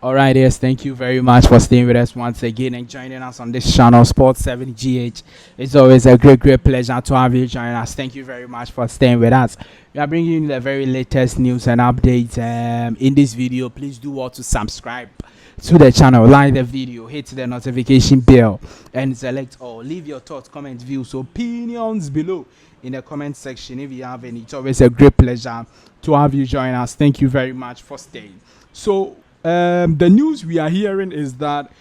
All right, yes, thank you very much for staying with us once again and joining us on this channel, Sports 7GH. It's always a great pleasure to have you join us. Thank you very much for staying with us. We are bringing you the very latest news and updates in this video. Please do want to subscribe to the channel, like the video, hit the notification bell, and select all. Leave your thoughts, comments, views, opinions below in the comment section if you have any. It's always a great pleasure to have you join us. Thank you very much for staying. So, the news we are hearing is that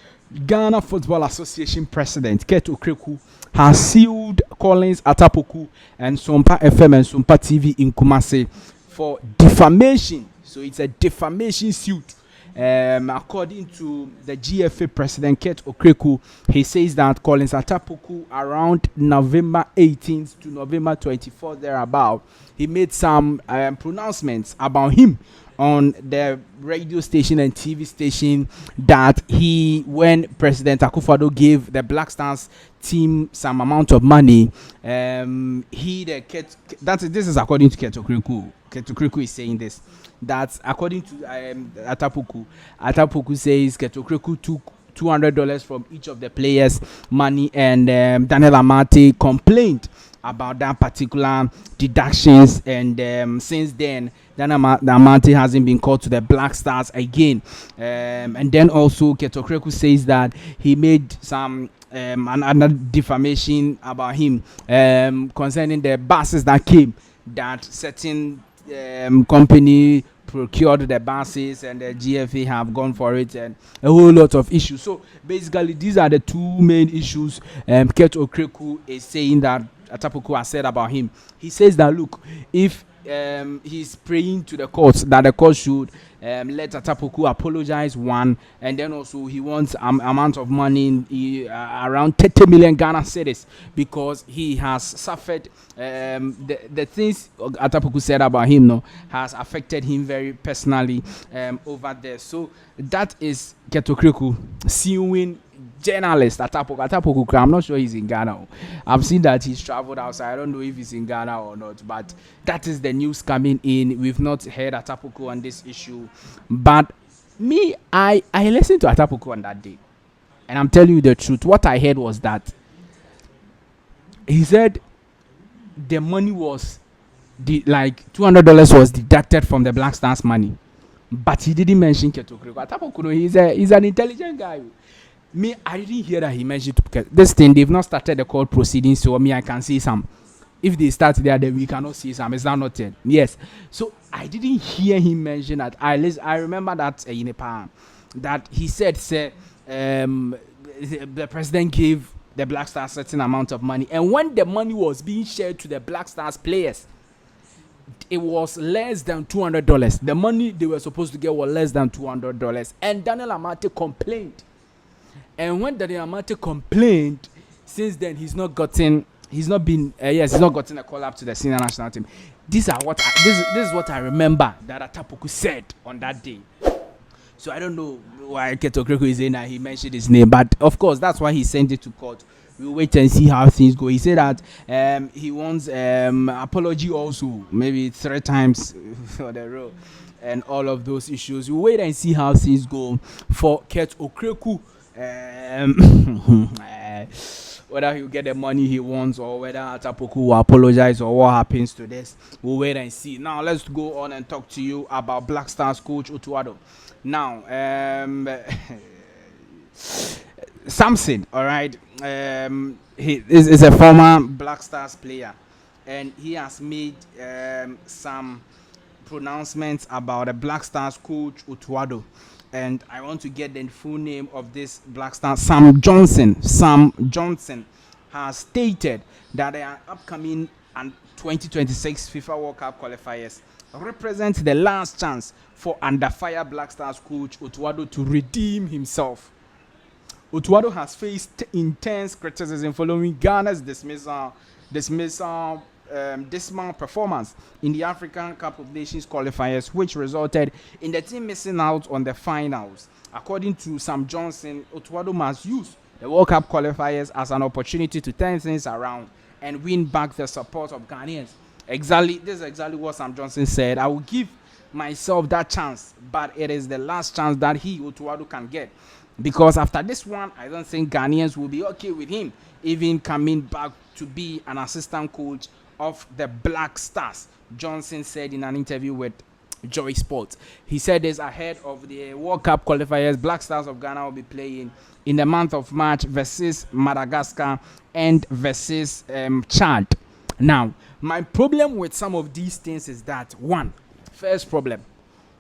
Ghana Football Association President Keto Kreku has sued Collins Atta Poku and Sumpa FM and Sumpa TV in Kumasi for defamation. So it's a defamation suit. According to the GFA president, Ket Okreku, he says that Collins Atta Poku around November 18th to November 24th, thereabout, he made some pronouncements about him on the radio station and TV station that when President Akufo-Addo gave the Black Stars team some amount of money, this is according to Keto Okreku. Keto Okreku is saying this. That according to Atta Poku says Keto Okreku took $200 from each of the players' money, and Daniel Amate complained about that particular deductions, and since then Daniel Amate hasn't been called to the Black Stars again. And then also Keto Okreku says that he made some another defamation about him concerning the buses that came, that certain company procured the buses and the GFA have gone for it, and a whole lot of issues. So basically these are the two main issues Keto Okreku is saying that Atta Poku has said about him. He says that look, if he's praying to the courts that the court should let Atta Poku apologize, one, and then also he wants amount of money around 30 million Ghana cedis, because he has suffered the things Atta Poku said about him has affected him very personally over there. So that is Keto Okreku suing journalist Atta Poku. I'm not sure he's in Ghana. I've seen that he's traveled outside. I don't know if he's in Ghana or not, but that is the news coming in. We've not heard Atta Poku on this issue, but me, I listened to Atta Poku on that day, and I'm telling you the truth. What I heard was that he said the money was $200 was deducted from the Black Stars money, but he didn't mention Keto Okreku. Atta Poku, he's an intelligent guy. Me, I didn't hear that he mentioned this thing. They've not started the court proceedings, so I can see some. If they start there, then we cannot see some. It's not yet. Yes. So I didn't hear him mention that. I remember that in a pan that he said, the president gave the Black Stars a certain amount of money, and when the money was being shared to the Black Stars players, it was less than $200. The money they were supposed to get was less than $200, and Daniel Amate complained. And when Daniel Amate complained, since then he's not gotten a call up to the senior national team. This is what I remember that Atta Poku said on that day. So I don't know why Keto Okreku is saying that he mentioned his name, but of course that's why he sent it to court. We'll wait and see how things go. He said that he wants apology also, maybe 3 times for the row, and all of those issues. We'll wait and see how things go for Keto Okreku. Whether he'll get the money he wants, or whether Atta Poku will apologize, or what happens to this, we'll wait and see. Now let's go on and talk to you about Black Stars coach Otto Addo. Now Samson, all right, he is a former Black Stars player, and he has made some pronouncements about the Black Stars coach Otto Addo. And I want to get the full name of this Black Star. Sam Johnson has stated that the upcoming 2026 FIFA World Cup qualifiers represent the last chance for under fire Black Stars coach Otto Addo to redeem himself. Otto Addo has faced intense criticism following Ghana's dismal performance in the African Cup of Nations qualifiers, which resulted in the team missing out on the finals. According to Sam Johnson, Otto Addo must use the World Cup qualifiers as an opportunity to turn things around and win back the support of Ghanaians. This is exactly what Sam Johnson said. I will give myself that chance, but it is the last chance that he Otuado can get. Because after this one, I don't think Ghanaians will be okay with him even coming back to be an assistant coach of the Black Stars. Johnson said in an interview with Joy Sports. He said this ahead of the World Cup qualifiers. Black Stars of Ghana will be playing in the month of March versus Madagascar and versus Chad. Now, my problem with some of these things is that, first problem,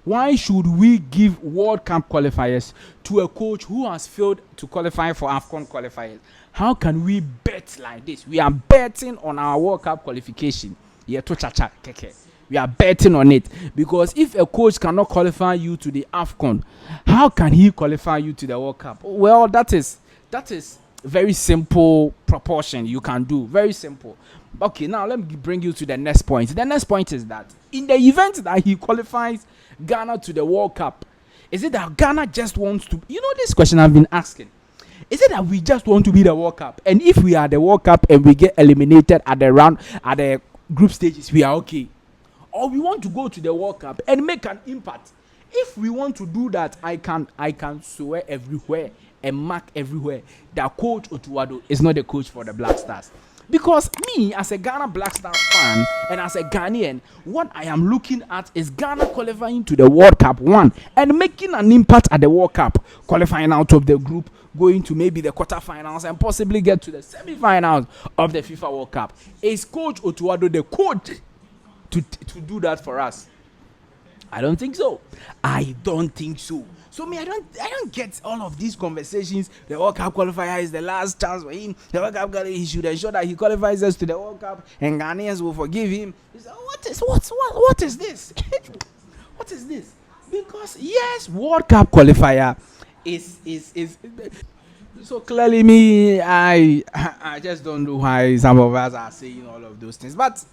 why should we give World Cup qualifiers to a coach who has failed to qualify for Afcon qualifiers? How can we bet like this? We are betting on our World Cup qualification. Yeah, to cha-cha, keke. We are betting on it, because if a coach cannot qualify you to the Afcon, how can he qualify you to the World Cup? Well, that is very simple proportion you can do. Very simple. Okay, now let me bring you to the next point. The next point is that in the event that he qualifies Ghana to the World Cup, is it that Ghana just wants to, this question I've been asking, is it that we just want to be the World Cup, and if we are the World Cup and we get eliminated at the group stages, we are okay? Or we want to go to the World Cup and make an impact? If we want to do that, I can swear everywhere and mark everywhere that Coach Otuado is not the coach for the Black Stars. Because me, as a Ghana Black Stars fan and as a Ghanaian, what I am looking at is Ghana qualifying to the World Cup, and making an impact at the World Cup, qualifying out of the group, going to maybe the quarterfinals and possibly get to the semi-finals of the FIFA World Cup. Is Coach Otuado the coach to do that for us? I don't think so. So me, I don't get all of these conversations. The World Cup qualifier is the last chance for him. The World Cup he should ensure that he qualifies us to the World Cup, and Ghanaians will forgive him. What is this? What is this? Because yes, World Cup qualifier is so clearly me. I just don't know why some of us are saying all of those things, but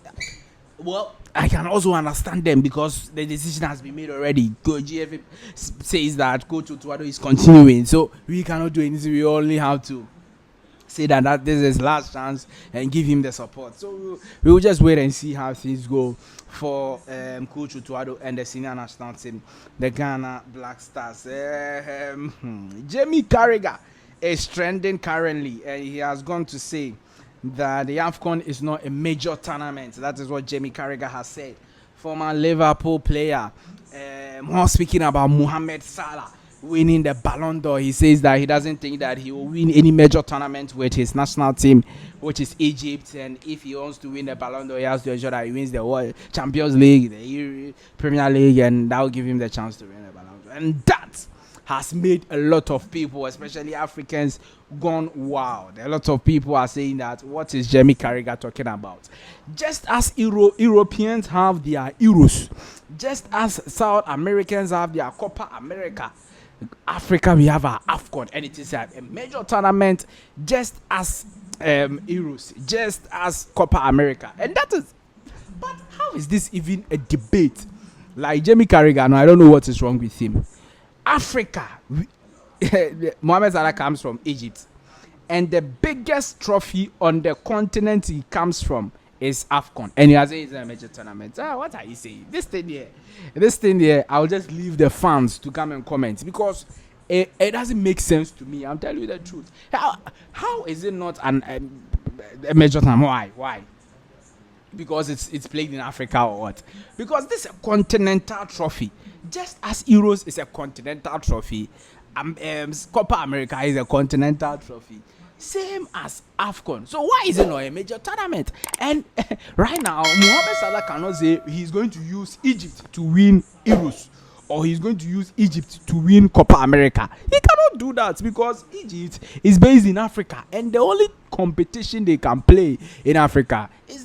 well, I can also understand them because the decision has been made already. GFA says that Coach Otuado is continuing, so we cannot do anything. We only have to say that this is last chance and give him the support. So we will just wait and see how things go for Coach Otuado and the senior national team, the Ghana Black Stars. Jamie Carragher is trending currently, and he has gone to say that the Afcon is not a major tournament. That is what Jamie Carragher has said. Former Liverpool player. More speaking about Mohamed Salah winning the Ballon d'Or. He says that he doesn't think that he will win any major tournament with his national team, which is Egypt. And if he wants to win the Ballon d'Or, he has to ensure that he wins the World Champions League, the Premier League, and that will give him the chance to win the Ballon d'Or. And that has made a lot of people, especially Africans, gone wild. A lot of people are saying that, what is Jamie Carragher talking about? Just as Europeans have their Euros, just as South Americans have their Copa America, Africa, we have our Afcon, and it is a major tournament, just as Euros, just as Copa America. And that is, but how is this even a debate? Like Jamie Carragher, no, I don't know what is wrong with him. Africa, Mohamed Salah comes from Egypt, and the biggest trophy on the continent he comes from is Afcon, and he has said it's a major tournament. What are you saying? This thing here, I'll just leave the fans to come and comment, because it doesn't make sense to me. I'm telling you the truth. How is it not a major tournament? Why? Because it's played in Africa or what? Because this is a continental trophy. Just as Euros is a continental trophy, Copa America is a continental trophy. Same as Afcon. So why is it not a major tournament? And right now, Mohamed Salah cannot say he's going to use Egypt to win Euros, or he's going to use Egypt to win Copa America. He cannot do that, because Egypt is based in Africa, and the only competition they can play in Africa is